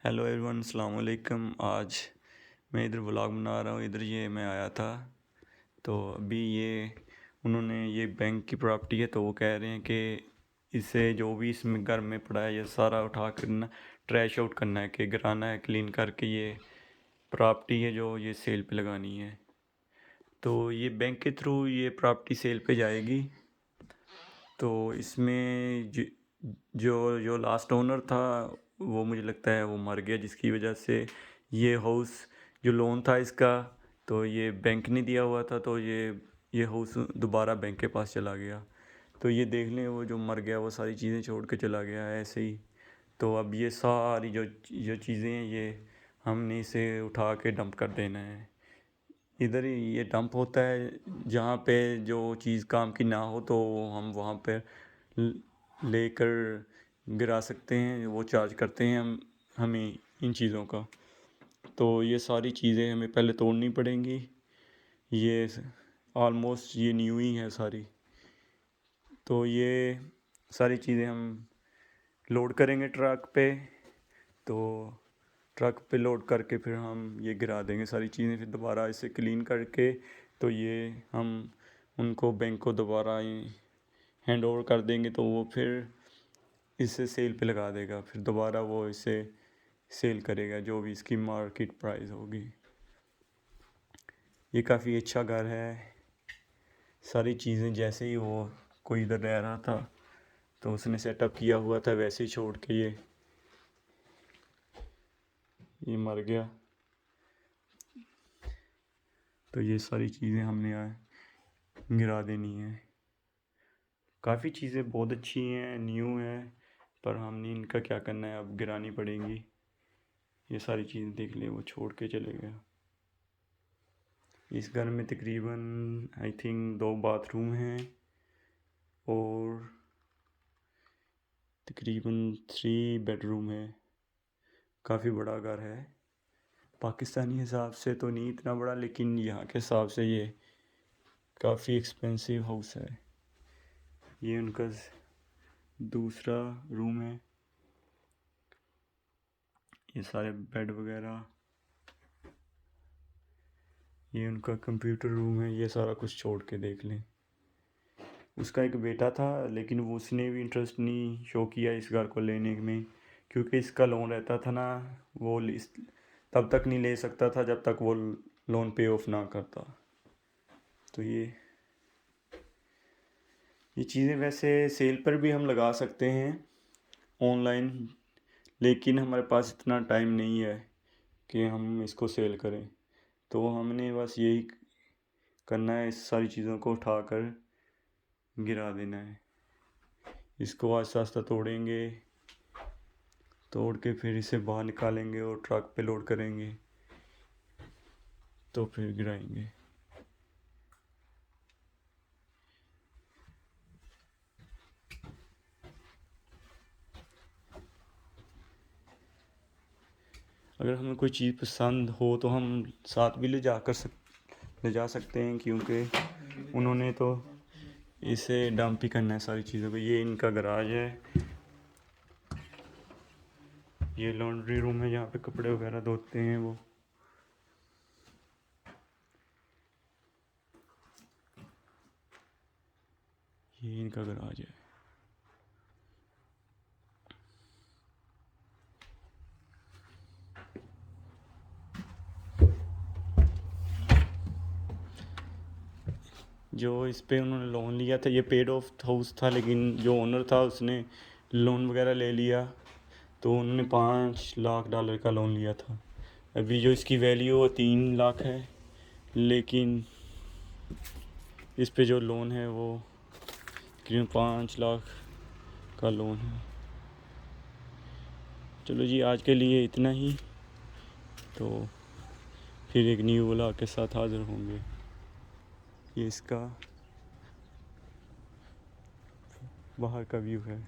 Hello everyone, अस्सलाम वालेकुम। आज मैं इधर व्लॉग बना रहा हूँ। इधर ये मैं आया था तो अभी ये उन्होंने ये बैंक की प्रॉपर्टी है, तो वो कह रहे हैं कि इसे जो भी इसमें घर में पड़ा है ये सारा उठा कर ना ट्रैश आउट करना है, कि गिराना है, क्लीन करके ये प्रॉपर्टी है जो ये सेल पे लगानी है। तो ये बैंक के थ्रू ये प्रॉपर्टी सेल पे जाएगी। तो इसमें जो जो लास्ट ओनर था वो मुझे लगता है वो मर गया, जिसकी वजह से ये हाउस जो लोन था इसका, तो ये बैंक ने दिया हुआ था, तो ये हाउस दोबारा बैंक के पास चला गया। तो ये देख लें, वो जो मर गया वो सारी चीज़ें छोड़ के चला गया है ऐसे ही। तो अब ये सारी जो जो चीज़ें हैं ये हमने इसे उठा के डंप कर देना है। इधर ही ये डंप होता है, जहाँ पे जो चीज़ काम की ना हो तो हम वहाँ पे लेकर गिरा सकते हैं, वो चार्ज करते हैं हमें इन चीज़ों का। तो ये सारी चीज़ें हमें पहले तोड़नी पड़ेंगी। ये ऑलमोस्ट ये न्यू ही है सारी। तो ये सारी चीज़ें हम लोड करेंगे ट्रक पे। तो ट्रक पे लोड करके फिर हम ये गिरा देंगे सारी चीज़ें, फिर दोबारा इसे क्लीन करके तो ये हम उनको बैंक को दोबारा हैंड ओवर कर देंगे। तो वो फिर इसे सेल पे लगा देगा, फिर दोबारा वो इसे सेल करेगा जो भी इसकी मार्केट प्राइस होगी। ये काफ़ी अच्छा घर है। सारी चीज़ें जैसे ही वो कोई इधर रह रहा था तो उसने सेटअप किया हुआ था, वैसे ही छोड़ के ये मर गया। तो ये सारी चीज़ें हमने गिरा देनी है। काफ़ी चीज़ें बहुत अच्छी हैं, न्यू हैं, पर हमने इनका क्या करना है, अब गिरानी पड़ेंगी। ये सारी चीज़ें देख ले, वो छोड़ के चले गया। इस घर में तकरीबन आई थिंक 2 बाथरूम हैं और तकरीबन 3 बेडरूम है। काफ़ी बड़ा घर है। पाकिस्तानी हिसाब से तो नहीं इतना बड़ा, लेकिन यहाँ के हिसाब से ये काफ़ी एक्सपेंसिव हाउस है। ये उनका दूसरा रूम है। ये सारे बेड वगैरह, ये उनका कंप्यूटर रूम है। ये सारा कुछ छोड़ के देख लें। उसका एक बेटा था, लेकिन वो उसने भी इंटरेस्ट नहीं शो किया इस घर को लेने में, क्योंकि इसका लोन रहता था ना, वो तब तक नहीं ले सकता था जब तक वो लोन पे ऑफ ना करता। तो ये चीज़ें वैसे सेल पर भी हम लगा सकते हैं ऑनलाइन, लेकिन हमारे पास इतना टाइम नहीं है कि हम इसको सेल करें। तो हमने बस यही करना है, इस सारी चीज़ों को उठाकर गिरा देना है। इसको आहिस्ता आहिस्ता तोड़ेंगे, तोड़ के फिर इसे बाहर निकालेंगे और ट्रक पे लोड करेंगे, तो फिर गिराएंगे। अगर हमें कोई चीज़ पसंद हो तो हम साथ भी ले जा सकते हैं, क्योंकि उन्होंने तो इसे डंप ही करना है सारी चीज़ों को। ये इनका गराज है। ये लॉन्ड्री रूम है, जहाँ पे कपड़े वगैरह धोते हैं वो। ये इनका गराज है। जो इस पे उन्होंने लोन लिया था, ये पेड ऑफ हाउस था, लेकिन जो ओनर था उसने लोन वगैरह ले लिया। तो उन्होंने $5 लाख का लोन लिया था। अभी जो इसकी वैल्यू वो 3 लाख है, लेकिन इस पे जो लोन है वो तकरीबन 5 लाख का लोन है। चलो जी, आज के लिए इतना ही। तो फिर एक न्यू व्लॉग के साथ हाज़िर होंगे। ये इसका बाहर का व्यू है।